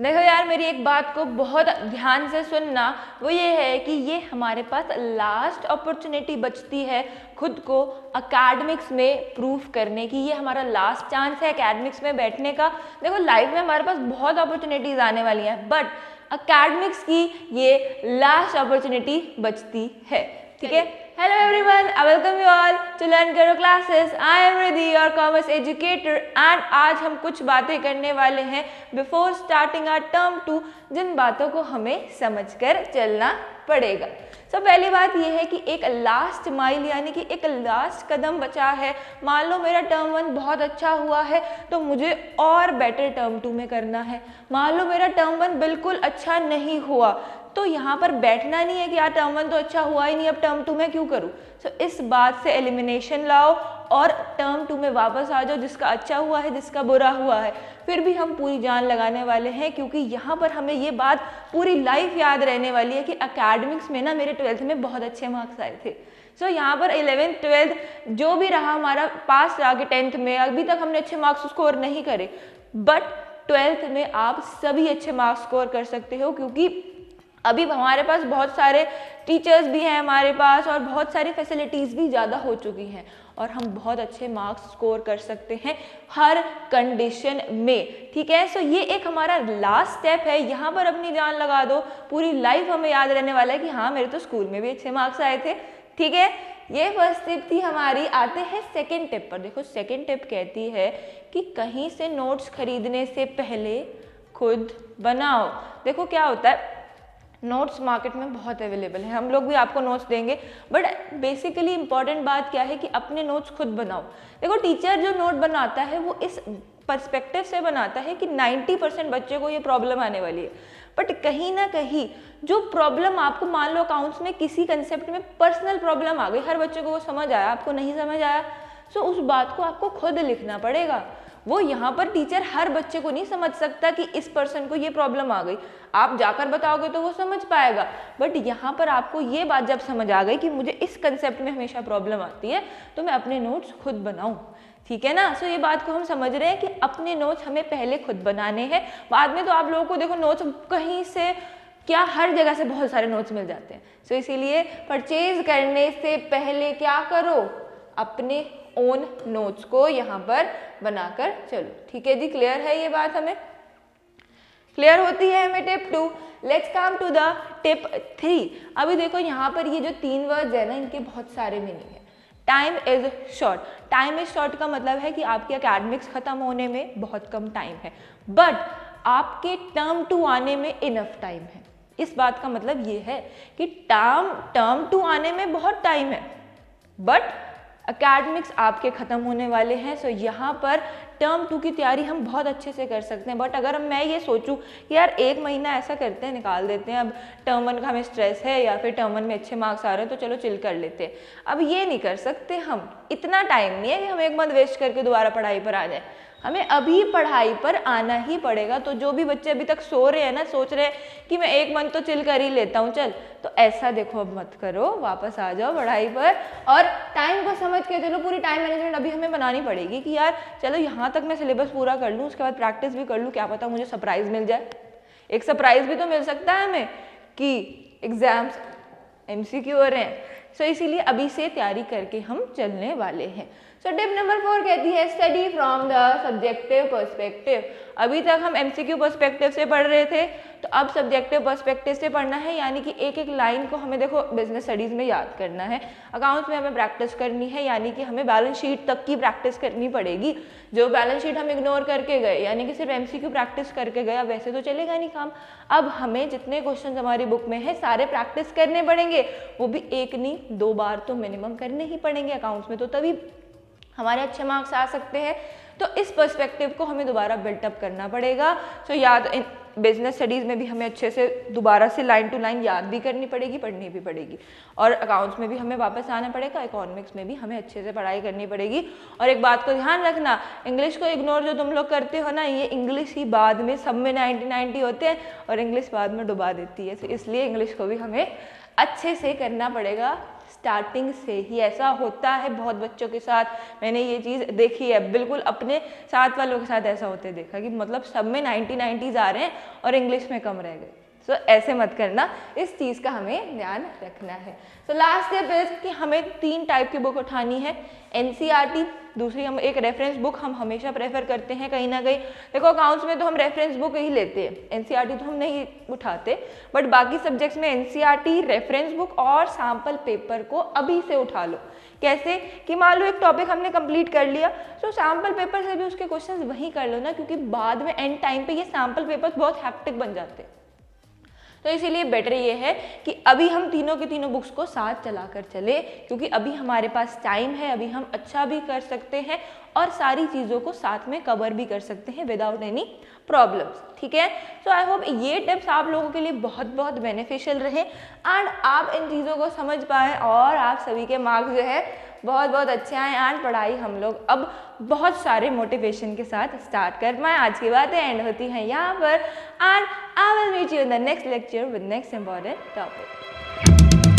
देखो यार, मेरी एक बात को बहुत ध्यान से सुनना, वो ये है कि ये हमारे पास लास्ट अपॉर्चुनिटी बचती है खुद को अकेडमिक्स में प्रूफ करने की। ये हमारा लास्ट चांस है एकेडमिक्स में बैठने का। देखो लाइफ में हमारे पास बहुत अपॉर्चुनिटीज आने वाली हैं, बट अकेडमिक्स की ये लास्ट अपॉर्चुनिटी बचती है। ठीक है। Hello everyone, I welcome you all to Learn Karo Classes. I am Riddhi, your commerce educator, and आज हम कुछ बातें करने वाले हैं बिफोर स्टार्टिंग आवर टर्म 2, जिन बातों को हमें समझकर चलना पड़ेगा। पहली बात यह है कि एक लास्ट माइल यानी कि एक लास्ट कदम बचा है। मान लो मेरा टर्म 1 बहुत अच्छा हुआ है तो मुझे और बेटर टर्म 2 में करना है। मान लो मेरा टर्म 1 बिल्कुल अच्छा नहीं हुआ तो यहाँ पर बैठना नहीं है कि यार टर्म 1 तो अच्छा हुआ ही नहीं, अब टर्म 2 में क्यों करूँ। इस बात से एलिमिनेशन लाओ और टर्म 2 में वापस आ जाओ, जिसका अच्छा हुआ है जिसका बुरा हुआ है फिर भी हम पूरी जान लगाने वाले हैं, क्योंकि यहाँ पर हमें ये बात पूरी लाइफ याद रहने वाली है कि अकेडमिक्स में ना मेरे 12th में बहुत अच्छे मार्क्स आए थे। यहाँ पर 11th 12th जो भी रहा हमारा पास रहा कि 10th में अभी तक हमने अच्छे मार्क्स स्कोर नहीं करे, बट 12th में आप सभी अच्छे मार्क्स स्कोर कर सकते हो, क्योंकि अभी हमारे पास बहुत सारे टीचर्स भी हैं हमारे पास और बहुत सारी फैसिलिटीज़ भी ज़्यादा हो चुकी हैं और हम बहुत अच्छे मार्क्स स्कोर कर सकते हैं हर कंडीशन में। ठीक है। ये एक हमारा लास्ट स्टेप है, यहाँ पर अपनी जान लगा दो, पूरी लाइफ हमें याद रहने वाला है कि हाँ मेरे तो स्कूल में भी अच्छे मार्क्स आए थे। ठीक है। ये फर्स्ट टिप थी हमारी। आते हैं सेकेंड टिप पर। देखो सेकेंड टिप कहती है कि कहीं से नोट्स खरीदने से पहले खुद बनाओ। देखो क्या होता है, नोट्स मार्केट में बहुत अवेलेबल है, हम लोग भी आपको नोट्स देंगे, बट बेसिकली इंपॉर्टेंट बात क्या है कि अपने नोट्स खुद बनाओ। देखो टीचर जो नोट बनाता है वो इस पर्सपेक्टिव से बनाता है कि 90% बच्चे को ये प्रॉब्लम आने वाली है, बट कहीं ना कहीं जो प्रॉब्लम आपको, मान लो अकाउंट्स में किसी कंसेप्ट में पर्सनल प्रॉब्लम आ गई, हर बच्चे को वो समझ आया, आपको नहीं समझ आया, उस बात को आपको खुद लिखना पड़ेगा। वो यहाँ पर टीचर हर बच्चे को नहीं समझ सकता कि इस पर्सन को ये प्रॉब्लम आ गई, आप जाकर बताओगे तो वो समझ पाएगा, बट यहाँ पर आपको ये बात जब समझ आ गई कि मुझे इस कंसेप्ट में हमेशा प्रॉब्लम आती है तो मैं अपने नोट्स खुद बनाऊं। ठीक है ना। ये बात को हम समझ रहे हैं कि अपने नोट्स हमें पहले खुद बनाने हैं, बाद में तो आप लोगों को देखो नोट्स कहीं से क्या हर जगह से बहुत सारे नोट्स मिल जाते हैं। इसीलिए परचेज करने से पहले क्या करो, अपने ओन नोट्स को यहाँ पर बनाकर चलो। ठीक है जी, क्लियर है ये बात, हमें क्लियर होती है हमें tip 2। Let's come to the tip 3। अभी देखो यहाँ पर ये जो 3 वर्ड्स है ना, इनके बहुत सारे मीनिंग है। Time is short. Time is short का मतलब है कि आपके एकेडमिक्स खत्म होने में बहुत कम टाइम है, बट आपके टर्म 2 आने में इनफ टाइम है। इस बात का मतलब ये है कि टर्म 2 आने में बहुत टाइम है, बट अकेडमिक्स आपके ख़त्म होने वाले हैं। यहाँ पर टर्म 2 की तैयारी हम बहुत अच्छे से कर सकते हैं, बट अगर मैं ये सोचूं कि यार 1 महीना ऐसा करते हैं, निकाल देते हैं, अब टर्म 1 का हमें स्ट्रेस है या फिर टर्म 1 में अच्छे मार्क्स आ रहे हैं तो चलो चिल कर लेते हैं, अब ये नहीं कर सकते हम। इतना टाइम नहीं है कि हम 1 मंथ वेस्ट करके दोबारा पढ़ाई पर आ जाए, हमें अभी पढ़ाई पर आना ही पड़ेगा। तो जो भी बच्चे अभी तक सो रहे हैं ना, सोच रहे हैं कि मैं 1 मंथ तो चिल कर ही लेता हूँ चल, तो ऐसा देखो अब मत करो, वापस आ जाओ पढ़ाई पर और टाइम को समझ के चलो। पूरी टाइम मैनेजमेंट अभी हमें बनानी पड़ेगी कि यार चलो यहाँ तक मैं सिलेबस पूरा कर लूँ, उसके बाद प्रैक्टिस भी कर लूँ, क्या पता मुझे सरप्राइज मिल जाए। एक सरप्राइज भी तो मिल सकता है हमें कि एग्जाम्स MCQ हो रहे हैं। इसीलिए अभी से तैयारी करके हम चलने वाले हैं। टिप नंबर 4 कहती है study from the subjective perspective. अभी तक हम MCQ पर्सपेक्टिव से पढ़ रहे थे, तो अब सब्जेक्टिव पर्सपेक्टिव से पढ़ना है, यानी कि एक एक लाइन को हमें देखो बिजनेस स्टडीज़ में याद करना है, अकाउंट्स में हमें प्रैक्टिस करनी है, यानी कि हमें बैलेंस शीट तक की प्रैक्टिस करनी पड़ेगी। जो बैलेंस शीट हम इग्नोर करके गए, यानी कि सिर्फ MCQ प्रैक्टिस करके गए, अब वैसे तो चलेगा नहीं काम। अब हमें जितने क्वेश्चन हमारी बुक में है सारे प्रैक्टिस करने पड़ेंगे, वो भी 1 नहीं 2 बार तो मिनिमम करने ही पड़ेंगे अकाउंट्स में, तो तभी हमारे अच्छे मार्क्स आ सकते हैं। तो इस पर्सपेक्टिव को हमें दोबारा बिल्टअप करना पड़ेगा। याद इन बिजनेस स्टडीज़ में भी हमें अच्छे से दोबारा से लाइन टू लाइन याद भी करनी पड़ेगी, पढ़नी भी पड़ेगी, और अकाउंट्स में भी हमें वापस आना पड़ेगा, इकोनॉमिक्स में भी हमें अच्छे से पढ़ाई करनी पड़ेगी। और एक बात को ध्यान रखना, इंग्लिश को इग्नोर जो तुम लोग करते हो ना, ये इंग्लिश ही बाद में सब में 90 होते हैं और इंग्लिश बाद में डुबा देती है। इसलिए इंग्लिश को भी हमें अच्छे से करना पड़ेगा, स्टार्टिंग से ही ऐसा होता है बहुत बच्चों के साथ, मैंने ये चीज़ देखी है, बिल्कुल अपने साथ वालों के साथ ऐसा होते देखा कि मतलब सब में 90 आ रहे हैं और इंग्लिश में कम रह गए। सो ऐसे मत करना, इस चीज़ का हमें ध्यान रखना है। सो लास्ट स्टेप इज कि हमें 3 टाइप की बुक उठानी है, एनसीईआरटी, दूसरी हम एक रेफरेंस बुक हम हमेशा प्रेफर करते हैं कहीं ना कहीं। देखो अकाउंट्स में तो हम रेफरेंस बुक ही लेते हैं, एनसीईआरटी तो हम नहीं उठाते, बट बाकी सब्जेक्ट्स में एनसीईआरटी, रेफरेंस बुक और सैम्पल पेपर को अभी से उठा लो। कैसे कि मान लो एक टॉपिक हमने कंप्लीट कर लिया, तो सैम्पल पेपर से भी उसके क्वेश्चंस वहीं कर लो ना, क्योंकि बाद में एंड टाइम पे ये सैम्पल पेपर्स बहुत हैप्टिक बन जाते हैं। तो इसीलिए बेटर ये है कि अभी हम तीनों के तीनों बुक्स को साथ चलाकर चले, क्योंकि अभी हमारे पास टाइम है, अभी हम अच्छा भी कर सकते हैं और सारी चीज़ों को साथ में कवर भी कर सकते हैं विदाउट एनी प्रॉब्लम्स। ठीक है, सो आई होप ये टिप्स आप लोगों के लिए बहुत बहुत बेनिफिशियल रहे एंड आप इन चीज़ों को समझ पाएँ और आप सभी के मार्क्स जो है बहुत बहुत अच्छे आए एंड पढ़ाई हम लोग अब बहुत सारे मोटिवेशन के साथ स्टार्ट कर पाएँ। आज की बातें एंड होती हैं यहाँ पर and I will meet you in the next lecture with next important topic.